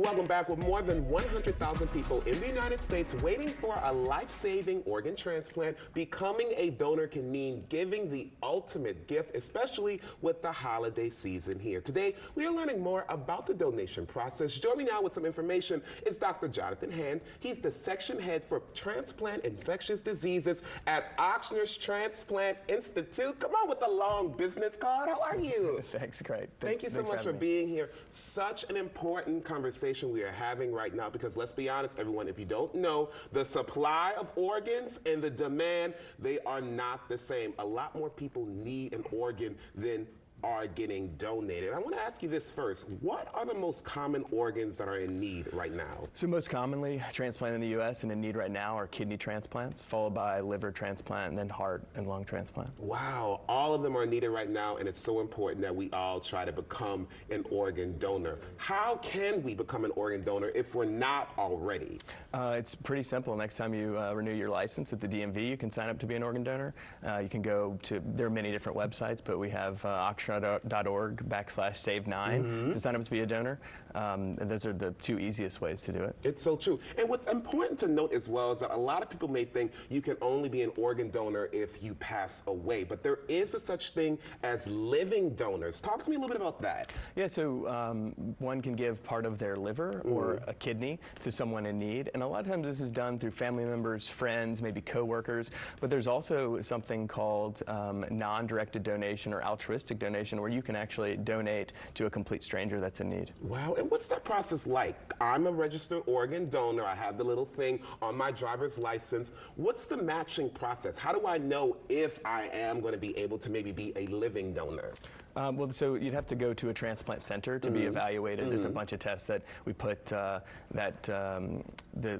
Welcome back. With more than 100,000 people in the United States waiting for a life-saving organ transplant, becoming a donor can mean giving the ultimate gift, especially with the holiday season here. Today, we are learning more about the donation process. Joining me now with some information is Dr. Jonathan Hand. He's the section head for transplant infectious diseases at Ochsner's Transplant Institute. Come on with the long business card. How are you? Thanks, great. Thank you so much for being here. Such an important conversation we are having right now, because let's be honest, everyone, if you don't know, the supply of organs and the demand, they are not the same. A lot more people need an organ than are getting donated. I want to ask you this first. What are the most common organs that are in need right now? So most commonly transplanted in the U.S. and in need right now are kidney transplants, followed by liver transplant, and then heart and lung transplant. Wow, all of them are needed right now, and it's so important that we all try to become an organ donor. How can we become an organ donor if we're not already? It's pretty simple. Next time you renew your license at the DMV, you can sign up to be an organ donor. You can go to, there are many different websites, but we have Ochsner.org/save9 to sign up to be a donor. And those are the two easiest ways to do it. It's so true. And what's important to note as well is that a lot of people may think you can only be an organ donor if you pass away, but there is a such thing as living donors. Talk to me a little bit about that. Yeah, so one can give part of their liver or a kidney to someone in need, and a lot of times this is done through family members, friends, maybe co-workers, but there's also something called non-directed donation or altruistic donation, where you can actually donate to a complete stranger that's in need. Wow, and what's that process like? I'm a registered organ donor. I have the little thing on my driver's license. What's the matching process? How do I know if I am going to be able to maybe be a living donor? Well, so you'd have to go to a transplant center to be evaluated. There's a bunch of tests that we put the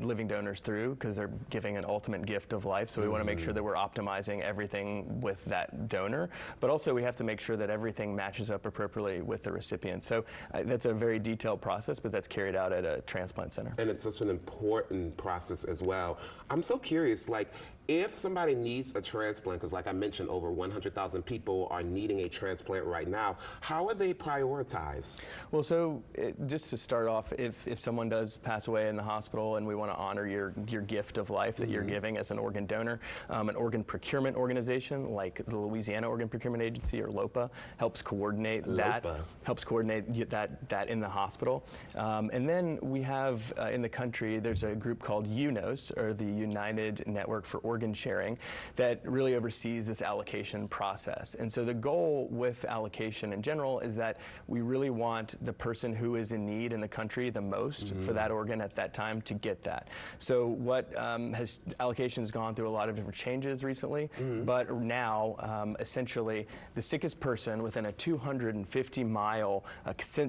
living donors through, because they're giving an ultimate gift of life. So we want to make sure that we're optimizing everything with that donor, but also we have to make sure that everything matches up appropriately with the recipient. So that's a very detailed process, but that's carried out at a transplant center. And it's such an important process as well. I'm so curious, like, if somebody needs a transplant, because like I mentioned, over 100,000 people are needing a transplant right now, how are they prioritized? Well, so just to start off, if someone does pass away in the hospital and we want to honor your gift of life that you're giving as an organ donor, an organ procurement organization like the Louisiana Organ Procurement Agency, or LOPA, helps coordinate that in the hospital. And then we have in the country, there's a group called UNOS, or the United Network for Organ Sharing, that really oversees this allocation process. And so the goal with allocation in general is that we really want the person who is in need in the country the most for that organ at that time to get that. So what allocation has gone through a lot of different changes recently, but now essentially the sickest person within a 250-mile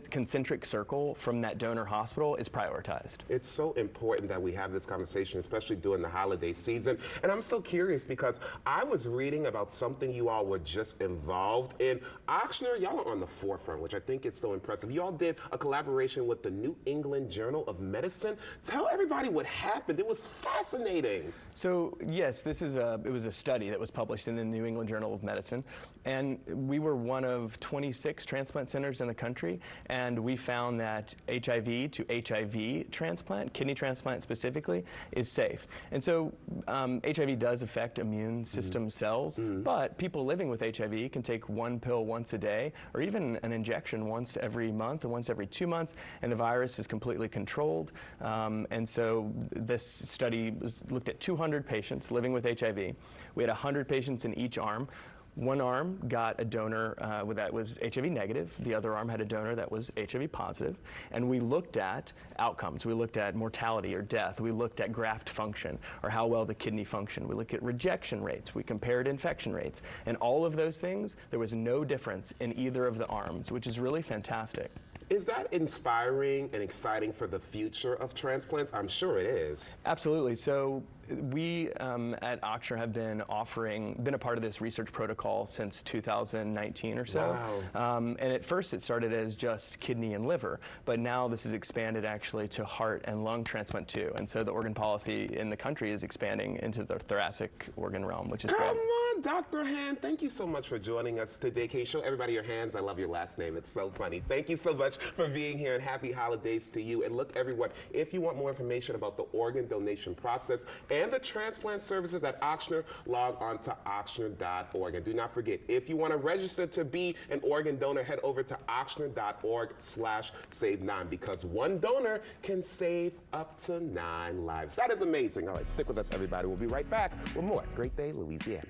concentric circle from that donor hospital is prioritized. It's so important that we have this conversation, especially during the holiday season. And I'm so curious, because I was reading about something you all were just involved in. Ochsner, y'all are on the forefront, which I think is so impressive. You all did a collaboration with the New England Journal of Medicine. Tell everybody what happened. It was fascinating. So yes, it was a study that was published in the New England Journal of Medicine, and we were one of 26 transplant centers in the country, and we found that HIV to HIV transplant, kidney transplant specifically, is safe. And so HIV does affect immune system cells, but people living with HIV can take one pill once a day, or even an injection once every month or once every 2 months, and the virus is completely controlled. And so this study looked at 200 patients living with HIV. We had 100 patients in each arm. One arm got a donor that was HIV negative. The other arm had a donor that was HIV positive. And we looked at outcomes. We looked at mortality or death. We looked at graft function, or how well the kidney functioned. We looked at rejection rates. We compared infection rates. And all of those things, there was no difference in either of the arms, which is really fantastic. Is that inspiring and exciting for the future of transplants? I'm sure it is. Absolutely. So we at Ochsner have been a part of this research protocol since 2019 or so. Wow. And at first it started as just kidney and liver, but now this is expanded actually to heart and lung transplant too. And so the organ policy in the country is expanding into the thoracic organ realm, which is great. Come on, Dr. Han. Thank you so much for joining us today. Can you show everybody your hands? I love your last name. It's so funny. Thank you so much for being here, and happy holidays to you. And look, everyone, if you want more information about the organ donation process and the transplant services at Ochsner, log on to ochsner.org. And do not forget, if you want to register to be an organ donor, head over to ochsner.org/save9, because one donor can save up to 9 lives. That is amazing. All right, stick with us, everybody. We'll be right back with more Great Day Louisiana.